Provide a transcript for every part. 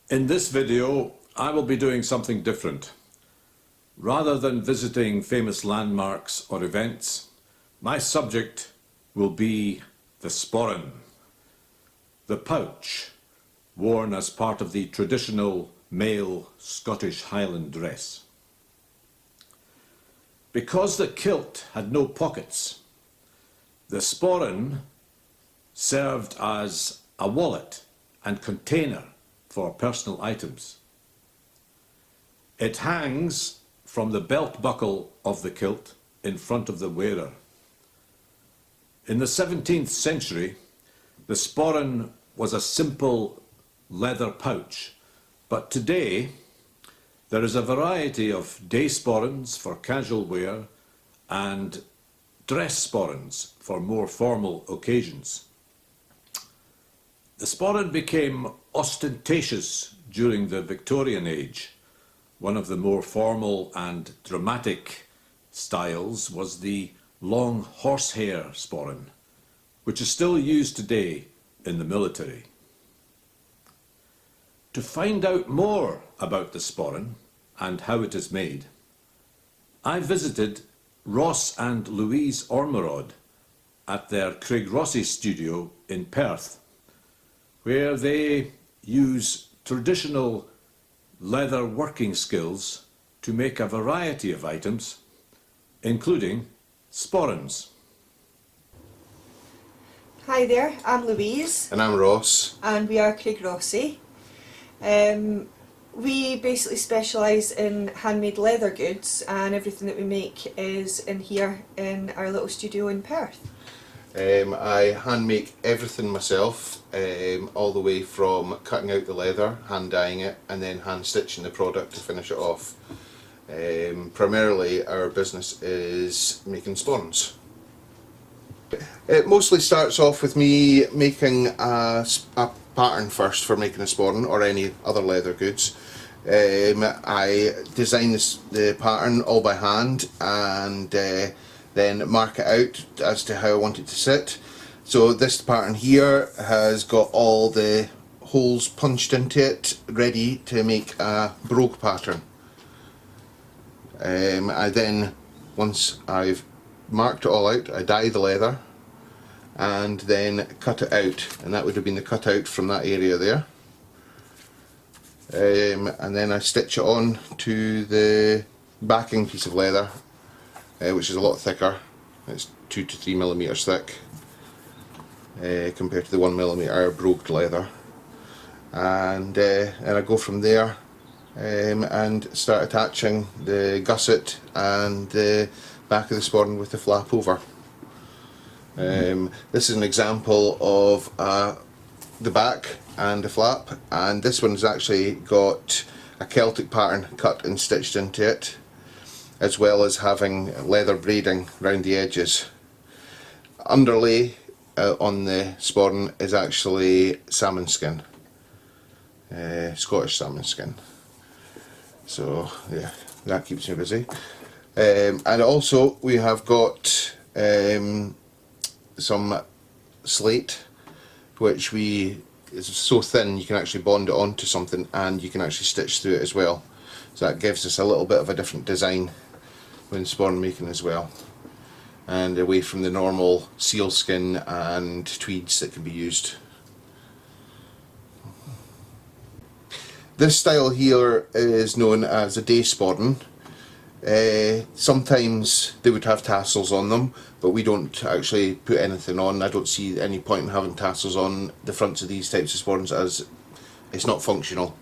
In this video, I will be doing something different. Rather than visiting famous landmarks or events, my subject will be the sporran, the pouch worn as part of the traditional male Scottish Highland dress. Because the kilt had no pockets, the sporran served as a wallet and container for personal items. It hangs from the belt buckle of the kilt in front of the wearer. In the 17th century, the sporran was a simple leather pouch, but today there is a variety of day sporrans for casual wear and dress sporrans for more formal occasions. The sporran became ostentatious during the Victorian age. One of the more formal and dramatic styles was the long horsehair sporran, which is still used today in the military. To find out more about the sporran and how it is made, I visited Ross and Louise Ormerod at their Craigrossie studio in Perth, where they use traditional leather working skills to make a variety of items, including sporrans. Hi there, I'm Louise. And I'm Ross. And we are Craigrossie. We basically specialise in handmade leather goods, and everything that we make is in here in our little studio in Perth. I hand make everything myself, all the way from cutting out the leather, hand dyeing it, and then hand stitching the product to finish it off. Primarily our business is making sporrans. It mostly starts off with me making a pattern first for making a sporran or any other leather goods. I design the pattern all by hand and then mark it out as to how I want it to sit. So this pattern here has got all the holes punched into it, ready to make a brogue pattern. I then, once I've marked it all out, I dye the leather and then cut it out, and that would have been the cut out from that area there. And then I stitch it on to the backing piece of leather, which is a lot thicker. It's 2 to 3 millimeters thick compared to the 1mm brogued leather, and I go from there and start attaching the gusset and the back of the sporran with the flap over. This is an example of the back and the flap, and this one's actually got a Celtic pattern cut and stitched into it, as well as having leather braiding round the edges. Underlay on the sporran is actually salmon skin, Scottish salmon skin. So yeah, that keeps me busy. And also we have got some slate, which is so thin you can actually bond it onto something and you can actually stitch through it as well. So that gives us a little bit of a different design when sporran making as well, and away from the normal sealskin and tweeds that can be used. This style here is known as a day sporran. Sometimes they would have tassels on them, but we don't actually put anything on. I don't see any point in having tassels on the fronts of these types of sporrans, as it's not functional.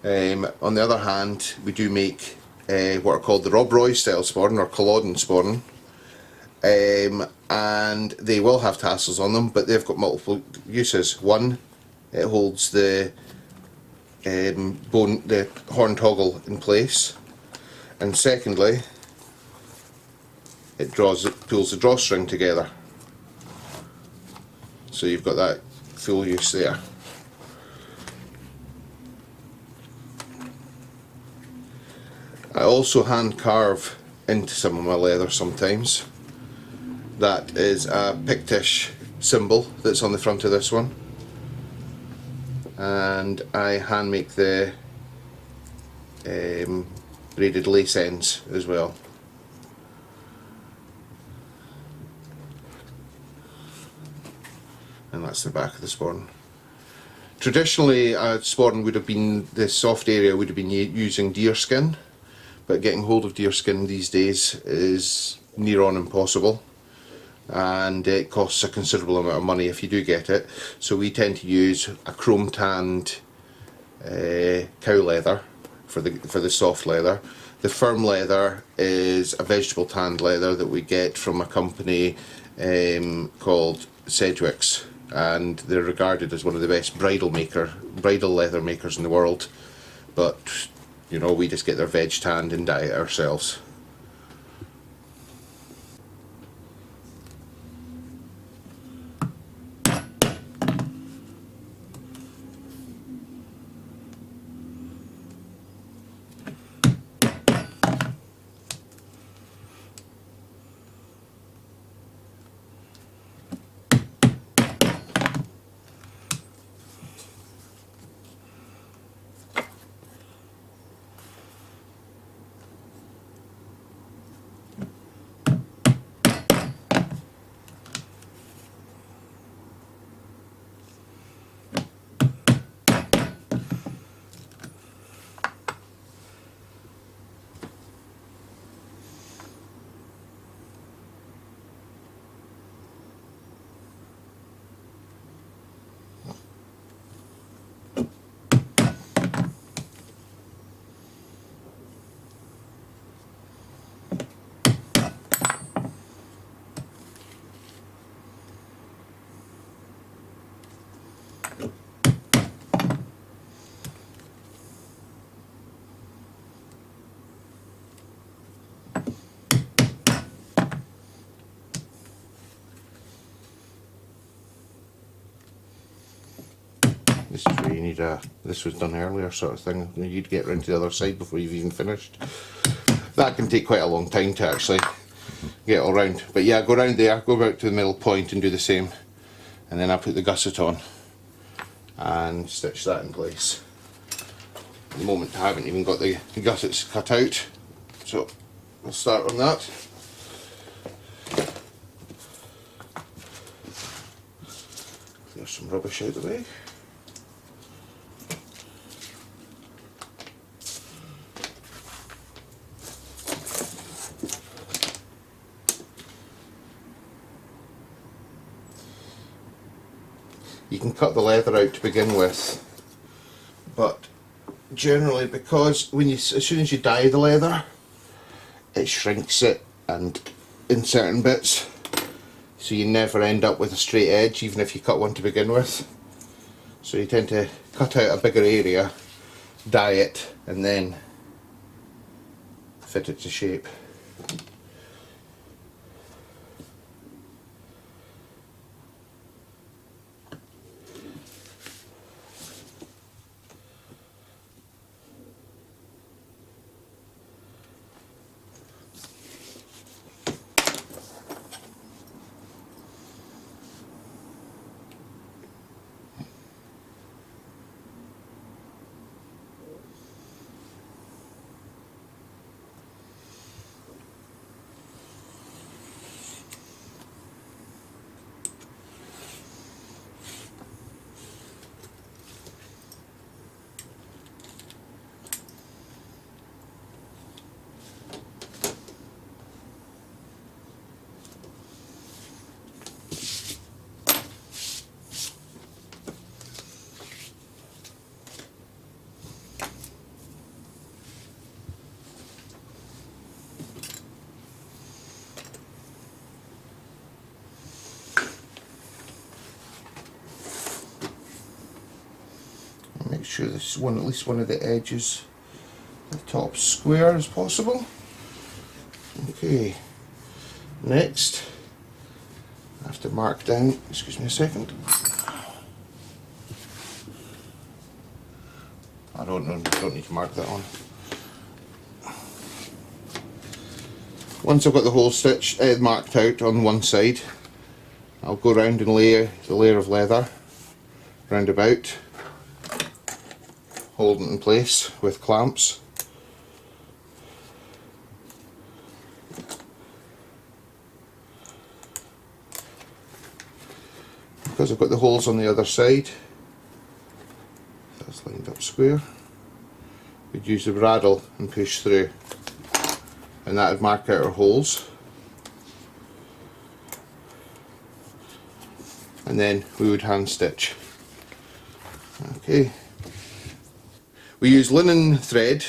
On the other hand, we do make what are called the Rob Roy style sporran or Culloden sporran, and they will have tassels on them, but they've got multiple uses. One, it holds the horn toggle in place, and secondly, it pulls the drawstring together, so you've got that full use there. I also hand carve into some of my leather sometimes. That is a Pictish symbol that's on the front of this one. and I hand make the braided lace ends as well. And that's the back of the sporran. Traditionally, sporran would have been, the soft area would have been using deerskin, but getting hold of deerskin these days is near on impossible, and it costs a considerable amount of money if you do get it. So we tend to use a chrome tanned cow leather for the soft leather. The firm leather is a vegetable tanned leather that we get from a company called Sedgwick's, and they're regarded as one of the best bridal leather makers in the world. But you know, we just get their veg tanned and dye it ourselves. This is where you need this was done earlier sort of thing, you'd get round to the other side before you've even finished. That can take quite a long time to actually get all round. But yeah, go round there, go back to the middle point and do the same. And then I put the gusset on and stitch that in place. At the moment I haven't even got the gussets cut out, so we'll start on that. Clear some rubbish out of the way. You can cut the leather out to begin with, but generally, because as soon as you dye the leather, it shrinks it and in certain bits, so you never end up with a straight edge even if you cut one to begin with. So you tend to cut out a bigger area, dye it, and then fit it to shape. Make sure this one, at least one of the edges, the top square as possible. Okay, next I have to mark down, excuse me a second. I don't need to mark that on. Once I've got the whole stitch marked out on one side, I'll go round and lay the layer of leather round about. hold it in place with clamps. Because I've got the holes on the other side, that's lined up square, we'd use the bradawl and push through, and that would mark out our holes. And then we would hand stitch. Okay. We use linen thread,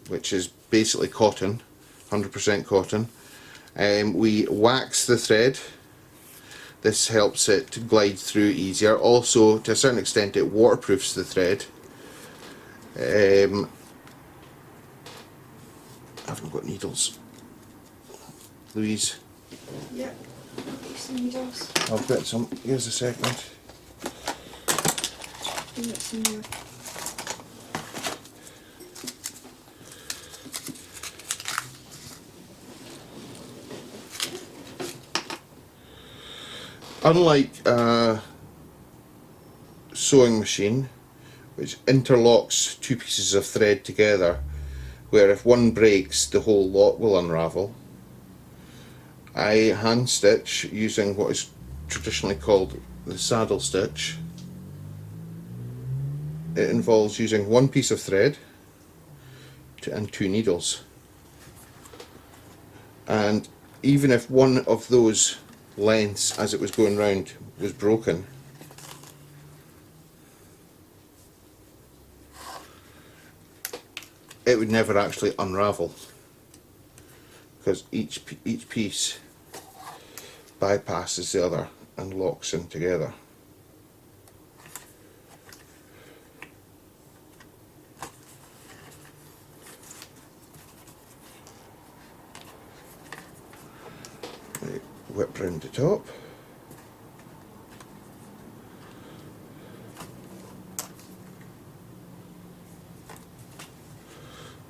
which is basically cotton, 100% cotton. We wax the thread. This helps it to glide through easier. Also, to a certain extent, it waterproofs the thread. I haven't got needles. Louise? Yep. Some needles. I'll get some. Here's a second. It's in there. Unlike a sewing machine, which interlocks two pieces of thread together, where if one breaks, the whole lot will unravel, I hand stitch using what is traditionally called the saddle stitch. It involves using one piece of thread and two needles. And even if one of those lengths as it was going round was broken, it would never actually unravel, because each piece bypasses the other and locks in together. Whip round the top.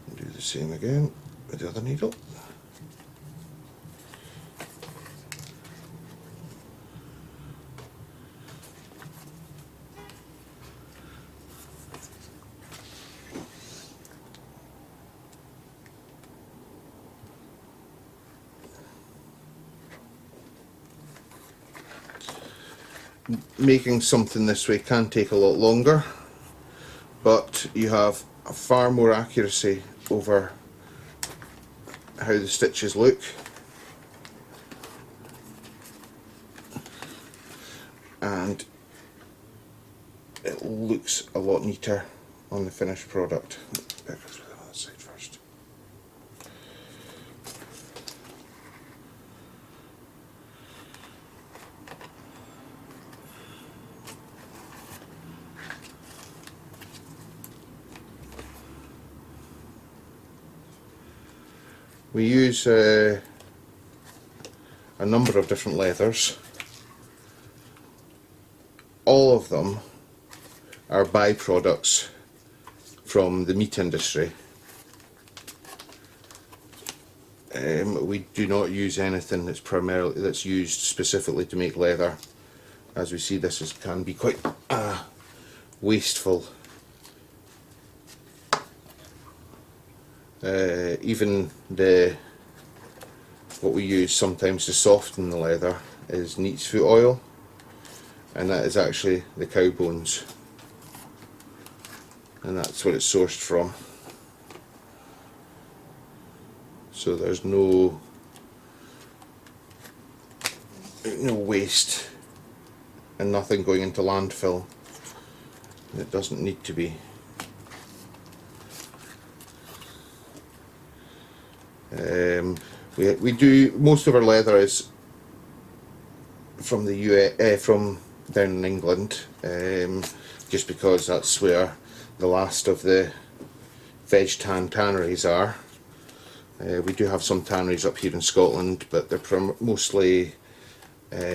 And do the same again with the other needle. Making something this way can take a lot longer, but you have far more accuracy over how the stitches look, and it looks a lot neater on the finished product. Better go through the other side first. We use a number of different leathers. All of them are byproducts from the meat industry. We do not use anything that's used specifically to make leather. As we see, this can be quite wasteful. Even what we use sometimes to soften the leather is neat's foot oil, and that is actually the cow bones, and that's what it's sourced from. So there's no waste and nothing going into landfill. It doesn't need to be. We do most of our leather is from the US, from down in England, just because that's where the last of the veg tanneries are. We do have some tanneries up here in Scotland, but they're mostly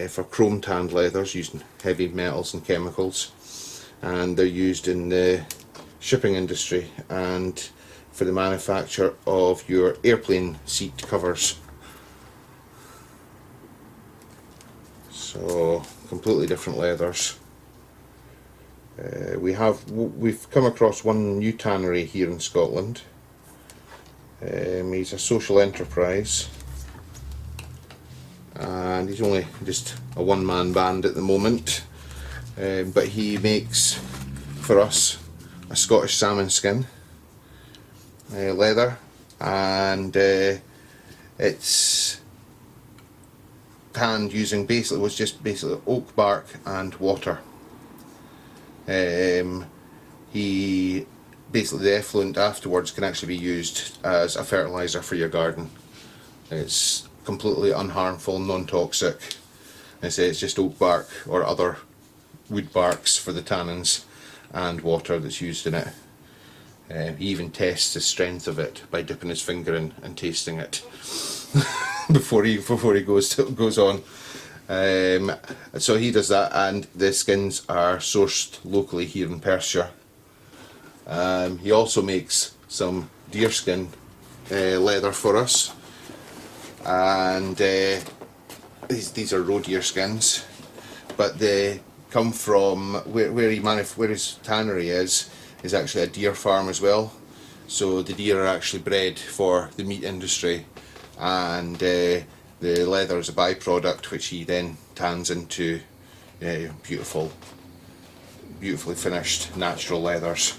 for chrome tanned leathers using heavy metals and chemicals, and they're used in the shipping industry and for the manufacture of your airplane seat covers. So completely different leathers. We've come across one new tannery here in Scotland. He's a social enterprise, and he's only just a one-man band at the moment, but he makes for us a Scottish salmon skin leather, and it's tanned using basically oak bark and water. He basically, the effluent afterwards can actually be used as a fertilizer for your garden. It's completely unharmful, non-toxic. I say it's just oak bark or other wood barks for the tannins and water that's used in it. He even tests the strength of it by dipping his finger in and tasting it before he goes on. So he does that, and the skins are sourced locally here in Perthshire. He also makes some deerskin leather for us, and these are roe deer skins, but they come from where his tannery is actually a deer farm as well. So the deer are actually bred for the meat industry, and the leather is a byproduct which he then tans into beautifully finished natural leathers.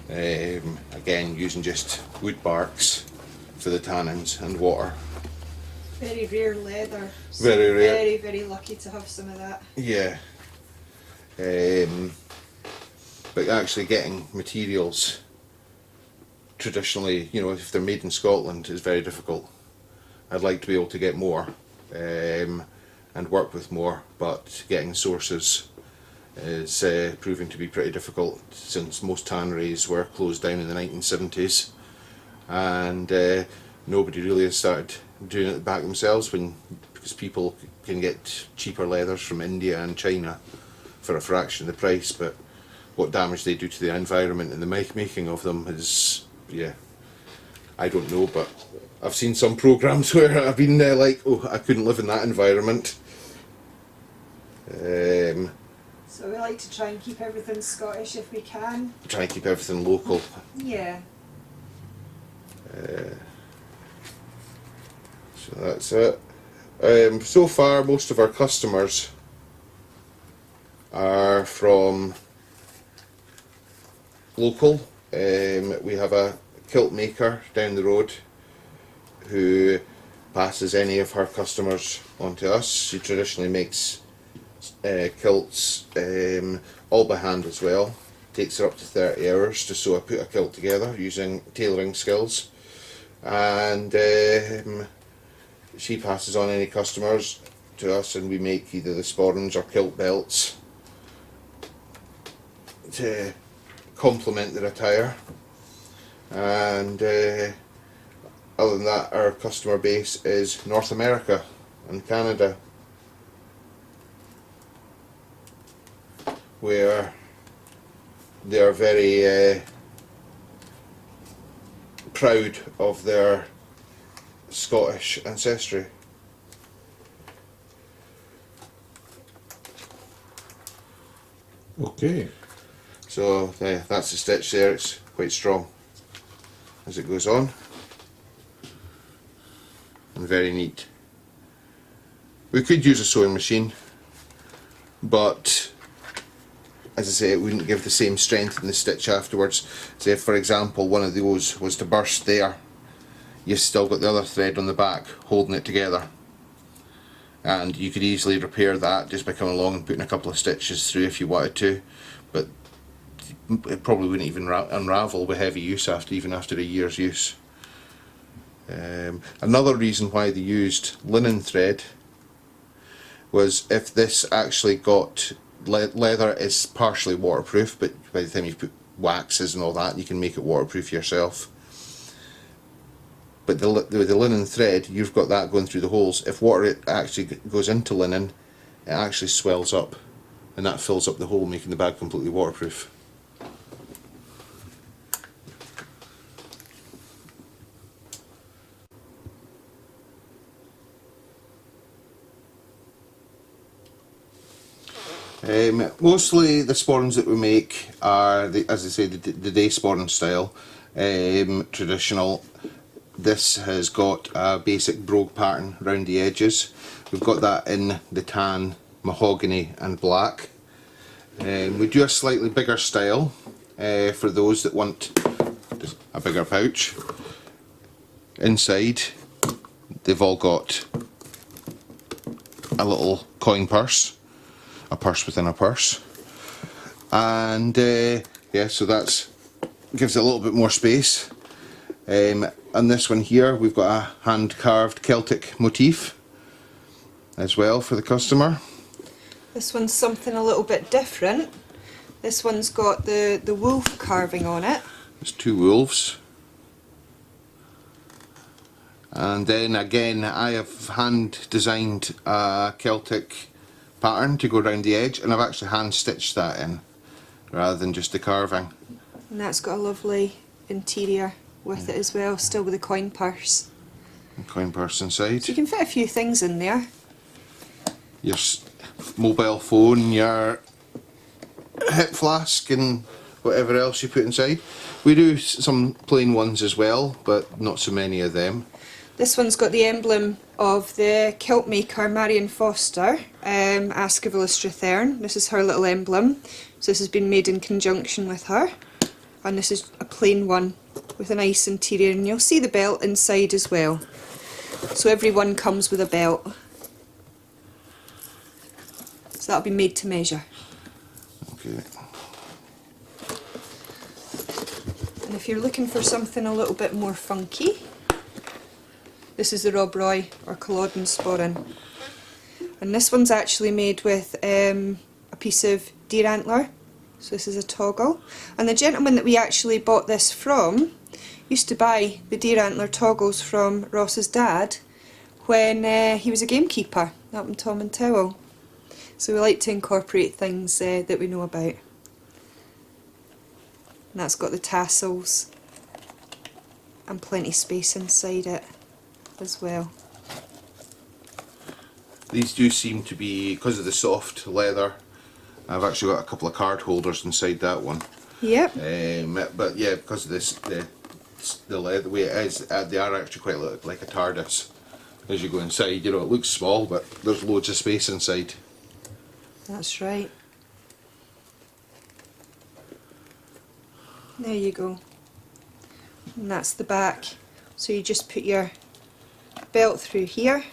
Again, using just wood barks for the tannins and water. Very rare leather. So Very rare. Very, very lucky to have some of that. Yeah. But actually getting materials traditionally, if they're made in Scotland, is very difficult. I'd like to be able to get more and work with more, but getting sources is proving to be pretty difficult, since most tanneries were closed down in the 1970s, and nobody really has started doing it back themselves, because people can get cheaper leathers from India and China for a fraction of the price, but what damage they do to the environment in the making of them is, I don't know, but I've seen some programs where I've been like, oh, I couldn't live in that environment. So we like to try and keep everything Scottish if we can. Try and keep everything local. Yeah. So that's it. So far, most of our customers are from local. We have a kilt maker down the road who passes any of her customers on to us. She traditionally makes kilts all by hand as well. Takes her up to 30 hours to sew put a kilt together using tailoring skills, and she passes on any customers to us, and we make either the sporrans or kilt belts to complement their attire. And other than that, our customer base is North America and Canada, where they are very proud of their Scottish ancestry. Okay. So that's the stitch there. It's quite strong as it goes on, and very neat. We could use a sewing machine, but as I say, it wouldn't give the same strength in the stitch afterwards. Say if, for example, one of those was to burst there, you've still got the other thread on the back holding it together, and you could easily repair that just by coming along and putting a couple of stitches through if you wanted to, but it probably wouldn't even unravel with heavy use even after a year's use. Another reason why they used linen thread was if this actually got leather is partially waterproof, but by the time you put waxes and all that, you can make it waterproof yourself. But with the linen thread, you've got that going through the holes. If water actually goes into linen, it actually swells up, and that fills up the hole, making the bag completely waterproof. Mostly the sporrans that we make are, as I say, the day sporran style, traditional. This has got a basic brogue pattern around the edges. We've got that in the tan, mahogany and black. We do a slightly bigger style for those that want a bigger pouch. Inside they've all got a little coin purse, a purse within a purse, and yeah, so that's gives it a little bit more space. On this one here we've got a hand carved Celtic motif as well for the customer. This one's something a little bit different. This one's got the wolf carving on it. There's two wolves. And then again I have hand designed a Celtic pattern to go around the edge, and I've actually hand stitched that in rather than just the carving. And that's got a lovely interior with it as well, still with a coin purse. And coin purse inside. So you can fit a few things in there. Your mobile phone, your hip flask and whatever else you put inside. We do some plain ones as well, but not so many of them. This one's got the emblem of the kilt maker Marion Foster, Askerville Strathern. This is her little emblem. So this has been made in conjunction with her. And this is a plain one with a nice interior, and you'll see the belt inside as well. So every one comes with a belt. So that'll be made to measure. Okay. And if you're looking for something a little bit more funky, this is the Rob Roy or Culloden Sporran. And this one's actually made with a piece of deer antler. So this is a toggle. And the gentleman that we actually bought this from used to buy the deer antler toggles from Ross's dad when he was a gamekeeper up in Tom and Towel. So we like to incorporate things that we know about. And that's got the tassels and plenty of space inside it as well. These do seem to be, because of the soft leather, I've actually got a couple of card holders inside that one. Yep. But yeah, because of this, the leather, the way it is, they are actually quite like a TARDIS. As you go inside, you know, it looks small, but there's loads of space inside. That's right. There you go. And that's the back. So you just put your belt through here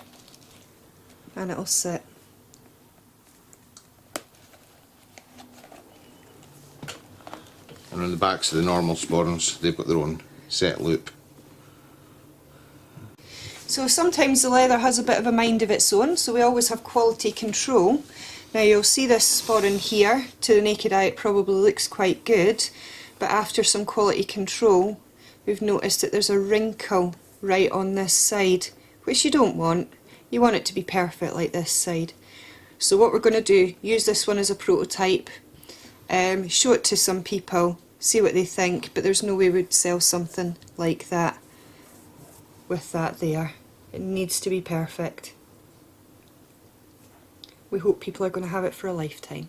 and it'll sit. And on the backs of the normal sporrans, they've got their own set loop. So sometimes the leather has a bit of a mind of its own, so we always have quality control. Now you'll see this sporran here, to the naked eye it probably looks quite good, but after some quality control we've noticed that there's a wrinkle right on this side, which you don't want. You want it to be perfect like this side. So what we're going to do, use this one as a prototype, show it to some people, see what they think, but there's no way we'd sell something like that with that there. It needs to be perfect. We hope people are going to have it for a lifetime.